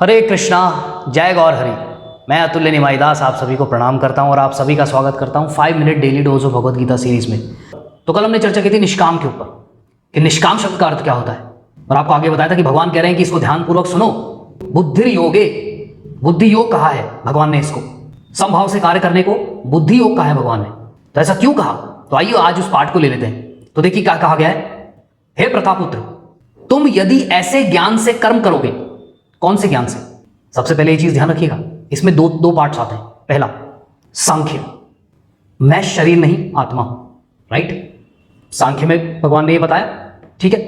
हरे कृष्णा, जय गौर हरि। मैं अतुल्य निमाईदास आप सभी को प्रणाम करता हूं और आप सभी का स्वागत करता हूं 5 minute daily dose of Bhagavad Gita series में। तो कल हमने चर्चा की थी निष्काम के ऊपर कि निष्काम शब्द का अर्थ क्या होता है, और आपको आगे बताया था कि भगवान कह रहे हैं कि इसको ध्यानपूर्वक सुनो। बुद्धि योगे, बुद्धि योग कहा है भगवान ने, इसको समभाव से कार्य करने को बुद्धि योग कहा है भगवान ने। तो ऐसा क्यों कहा? तो आइए आज उस पाठ को ले लेते हैं। तो देखिए क्या कहा गया है। हे प्रतापुत्र, तुम यदि ऐसे ज्ञान से कर्म करोगे। कौन से ज्ञान से? सबसे पहले ये चीज ध्यान रखिएगा, इसमें दो पार्ट्स आते हैं। पहला सांख्य, मैं शरीर नहीं आत्मा हूं, राइट। सांख्य में भगवान ने ये बताया, ठीक है।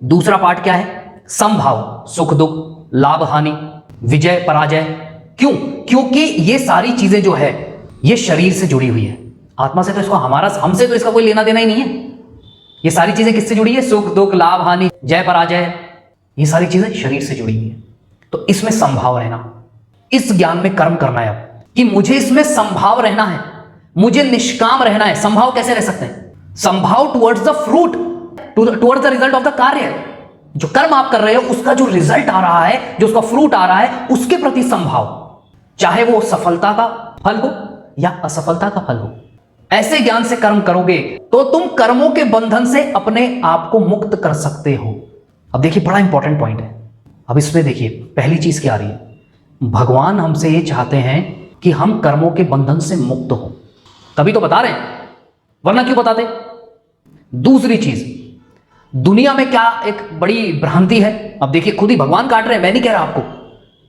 दूसरा पार्ट क्या है? समभाव, सुख दुख, लाभ हानि, विजय पराजय। क्यों? क्योंकि ये सारी चीजें जो है ये शरीर से जुड़ी हुई है। आत्मा से तो इसको हमसे तो इसका कोई लेना देना ही नहीं है। ये सारी चीजें किससे जुड़ी है? सुख दुख, लाभ हानि, जय पराजय, ये सारी चीजें शरीर से जुड़ी हुई है। तो इसमें संभाव रहना, इस ज्ञान में कर्म करना है अब कि मुझे इसमें संभाव रहना है, मुझे निष्काम रहना है। संभाव कैसे रह सकते हैं? संभाव towards the fruit, towards the result of the कार्य। जो कर्म आप कर रहे हो उसका जो रिजल्ट आ रहा है, जो उसका फ्रूट आ रहा है, उसके प्रति संभाव, चाहे वो सफलता का फल हो या असफलता का फल हो। ऐसे ज्ञान से कर्म करोगे तो तुम कर्मों के बंधन से अपने आप को मुक्त कर सकते हो। अब देखिए, बड़ा इंपॉर्टेंट पॉइंट है। अब इसमें देखिए पहली चीज क्या आ रही है। भगवान हमसे ये चाहते हैं कि हम कर्मों के बंधन से मुक्त हो, तभी तो बता रहे हैं, वरना क्यों बताते? दूसरी चीज, दुनिया में क्या एक बड़ी भ्रांति है। अब देखिए, खुद ही भगवान काट रहे हैं, मैं नहीं कह रहा आपको,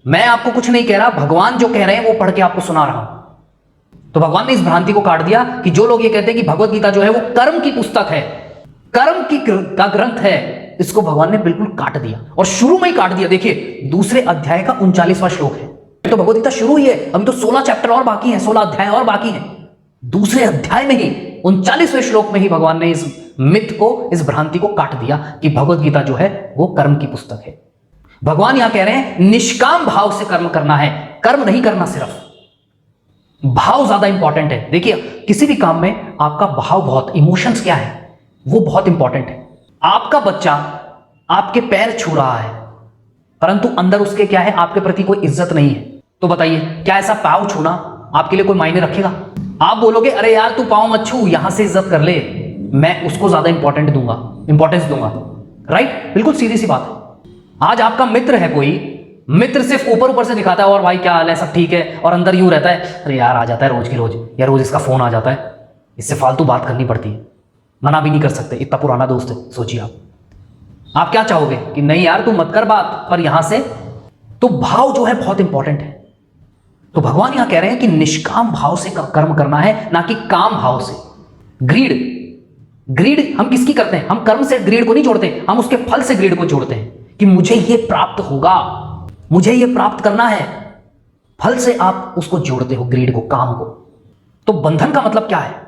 मैं आपको कुछ नहीं कह रहा, भगवान जो कह रहे हैं वो पढ़ के आपको सुना रहा हूं। तो भगवान ने इस भ्रांति को काट दिया कि जो लोग ये कहते हैं कि भगवद गीता जो है वो कर्म की पुस्तक है, कर्म का ग्रंथ है, इसको भगवान ने बिल्कुल काट दिया, और शुरू में ही काट दिया। देखिए दूसरे अध्याय का 39वां श्लोक है। तो भगवद गीता शुरू ही है, अभी तो 16 चैप्टर और बाकी है, 16 अध्याय और बाकी है। दूसरे अध्याय में ही 39वें श्लोक में ही भगवान ने इस मिथ को, इस भ्रांति को काट दिया कि भगवद गीता जो है वो कर्म की पुस्तक है। भगवान यहां कह रहे हैं निष्काम भाव से कर्म करना है, कर्म नहीं करना, सिर्फ भाव ज्यादा इंपॉर्टेंट है। देखिए किसी भी काम में आपका भाव बहुत, इमोशंस क्या है वो बहुत इंपॉर्टेंट है। आपका बच्चा आपके पैर छू रहा है परंतु अंदर उसके क्या है, आपके प्रति कोई इज्जत नहीं है, तो बताइए क्या ऐसा पाँव छूना आपके लिए कोई मायने रखेगा? आप बोलोगे अरे यार तू पाँव मत छू, यहां से इज्जत कर ले, मैं उसको ज्यादा इंपॉर्टेंस दूंगा, राइट। बिल्कुल सीधी सी बात है। आज आपका मित्र है, कोई मित्र सिर्फ ऊपर से दिखाता है और भाई क्या हाल है, सब ठीक है, और अंदर यूं रहता है अरे यार आ जाता है रोज की रोज, या रोज इसका फोन आ जाता है, इससे फालतू बात करनी पड़ती है, मना भी नहीं कर सकते, इतना पुराना दोस्त है। सोचिए आप क्या चाहोगे कि नहीं यार तू मत कर बात, पर यहां से तो भाव जो है बहुत इंपॉर्टेंट है। तो भगवान यहां कह रहे हैं कि निष्काम भाव से कर्म करना है, ना कि काम भाव से। ग्रीड हम किसकी करते हैं? हम कर्म से ग्रीड को नहीं जोड़ते, हम उसके फल से ग्रीड को जोड़ते हैं कि मुझे ये प्राप्त होगा, मुझे ये प्राप्त करना है। फल से आप उसको जोड़ते हो, ग्रीड को, काम को। तो बंधन का मतलब क्या है?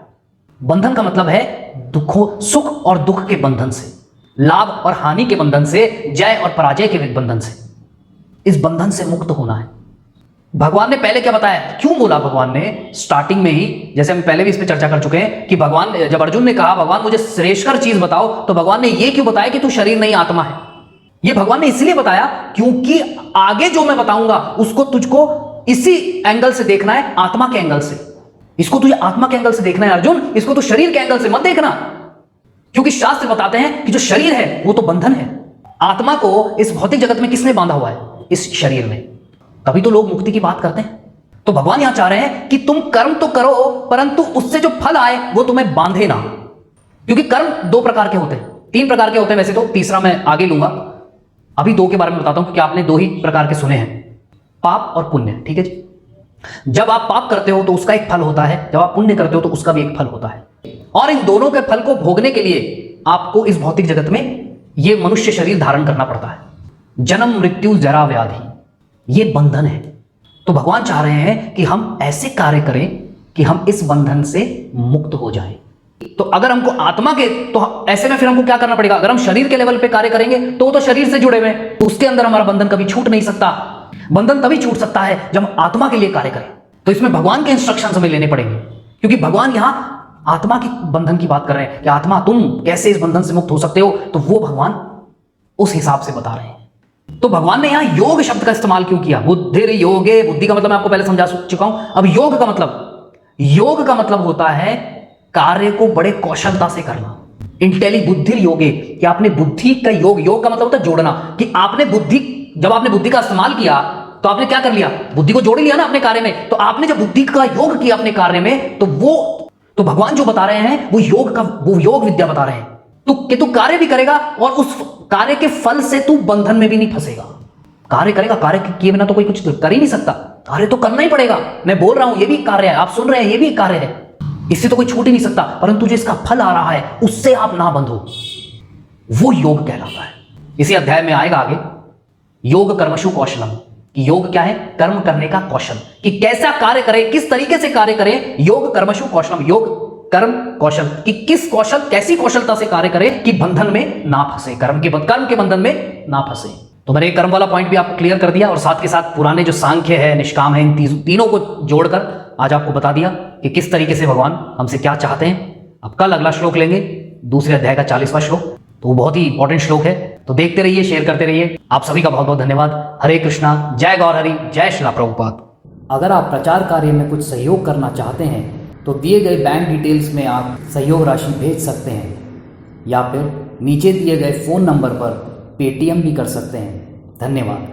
बंधन का मतलब है दुखों, सुख और दुख के बंधन से, लाभ और हानि के बंधन से, जय और पराजय के बंधन से, इस बंधन से मुक्त होना है। भगवान ने पहले क्या बताया, क्यों बोला भगवान ने स्टार्टिंग में ही, जैसे हम पहले भी इस पर चर्चा कर चुके हैं कि भगवान, जब अर्जुन ने कहा भगवान मुझे श्रेष्ठकर चीज बताओ, तो भगवान ने यह क्यों बताया कि तू शरीर नहीं आत्मा है। यह भगवान ने इसलिए बताया क्योंकि आगे जो मैं बताऊंगा उसको तुझको इसी एंगल से देखना है, आत्मा के एंगल से। इसको तुझे आत्मा के एंगल से देखना है अर्जुन, इसको तो शरीर के एंगल से मत देखना, क्योंकि शास्त्र बताते हैं कि जो शरीर है वो तो बंधन है। आत्मा को इस भौतिक जगत में किसने बांधा हुआ है? इस शरीर में। तभी तो लोग मुक्ति की बात करते हैं। तो भगवान यहां चाह रहे हैं कि तुम कर्म तो करो परंतु उससे जो फल आए वो तुम्हें बांधे ना, क्योंकि कर्म 2 प्रकार के होते हैं, 3 प्रकार के होते हैं वैसे तो, तीसरा मैं आगे लूंगा। अभी 2 के बारे में बताता हूं क्योंकि आपने 2 ही प्रकार के सुने हैं, पाप और पुण्य, ठीक है जी। जब आप पाप करते हो तो उसका एक फल होता है, जब आप पुण्य करते हो तो उसका भी एक फल होता है, और इन दोनों के फल को भोगने के लिए आपको इस भौतिक जगत में यह मनुष्य शरीर धारण करना पड़ता है। जन्म मृत्यु जरा व्याधि, ये बंधन है। तो भगवान चाह रहे हैं कि हम ऐसे कार्य करें कि हम इस बंधन से मुक्त हो जाएं। तो अगर हमको आत्मा के, तो ऐसे में फिर हमको क्या करना पड़ेगा? अगर हम शरीर के लेवल पे कार्य करेंगे तो शरीर से जुड़े हुए, तो उसके अंदर हमारा बंधन कभी छूट नहीं सकता। बंधन तभी छूट सकता है जब हम आत्मा के लिए कार्य करें। तो इसमें भगवान के इंस्ट्रक्शंस हमें लेने पड़ेंगे, क्योंकि भगवान यहां आत्मा की बंधन की बात कर रहे हैं कि आत्मा तुम कैसे इस बंधन से मुक्त हो सकते हो, तो वो भगवान उस हिसाब से बता रहे हैं। तो भगवान ने यहां योग शब्द का इस्तेमाल क्यों किया? बुद्धिर योगे, बुद्धि का मतलब मैं आपको पहले समझा चुका हूं। अब योग का मतलब होता है कार्य को बड़े कौशलता से करना। बुद्धिर योगे, कि आपने बुद्धि का योग का मतलब होता है जोड़ना, कि आपने जब आपने बुद्धि का इस्तेमाल किया तो आपने क्या कर लिया? बुद्धि को जोड़ लिया ना अपने कार्य में। तो आपने जब बुद्धि का योग किया अपने कार्य में, तो भगवान जो बता रहे हैं वो योग विद्या बता रहे हैं। कि तू कार्य भी करेगा और उस कार्य के फल से तू बंधन में भी नहीं फंसेगा। कार्य करेगा, कार्य किए बिना तो कोई कुछ कर ही नहीं सकता। कार्य तो करना ही पड़ेगा। मैं बोल रहा हूं ये भी कार्य है, आप सुन रहे हैं ये भी कार्य है, इससे तो कोई छूट ही नहीं सकता। परंतु जो इसका फल आ रहा है उससे आप ना बंधो, वो योग कहलाता है। इसी अध्याय में आएगा आगे योग कर्मशु कौशलम, कि योग क्या है? कर्म करने का कौशल, कि कैसा कार्य करें, किस तरीके से कार्य करें। योग कर्मशु कौशलम, योग कर्म कौशल, कि किस कौशल, कैसी कौशलता से कार्य करें कि बंधन में ना फंसे, कर्म के बंधन में ना फंसे। तो मैंने कर्म वाला पॉइंट भी आपको क्लियर कर दिया और साथ के साथ पुराने जो सांख्य है, निष्काम है, इन तीनों को जोड़कर आज आपको बता दिया कि किस तरीके से भगवान हमसे क्या चाहते हैं। अब कल अगला श्लोक लेंगे, दूसरे अध्याय का 40वां श्लोक, तो वो बहुत ही इंपॉर्टेंट श्लोक है। तो देखते रहिए, शेयर करते रहिए। आप सभी का बहुत बहुत धन्यवाद। हरे कृष्णा, जय गौर हरि, जय श्रीला प्रभुपाद। अगर आप प्रचार कार्य में कुछ सहयोग करना चाहते हैं तो दिए गए बैंक डिटेल्स में आप सहयोग राशि भेज सकते हैं या फिर नीचे दिए गए फ़ोन नंबर पर पेटीएम भी कर सकते हैं। धन्यवाद।